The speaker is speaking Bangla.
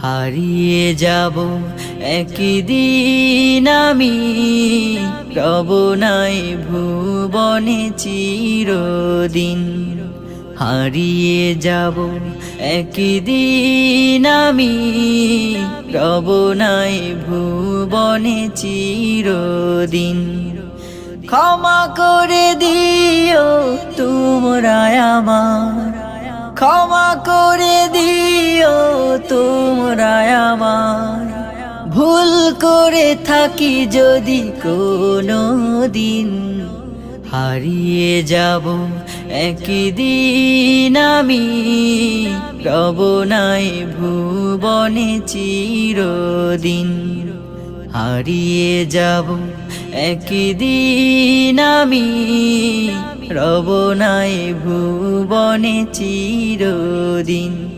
হারিয়ে যাব একদিন আমি, রব নাই ভুবনে চিরদিন। হারিয়ে যাব একদিন আমি, রব নাই ভুবনে চিরদিন। ক্ষমা করে দিও তোমরা আমার, ক্ষমা করে দিও তোমরা আমার। ভুল করে থাকি যদি কোনো দিন, হারিয়ে যাব একদিন আমি, রব নাই ভুবনে চিরদিন। হারিয়ে যাব একদিন আমি, রব নাই ভুবনে চিরদিন।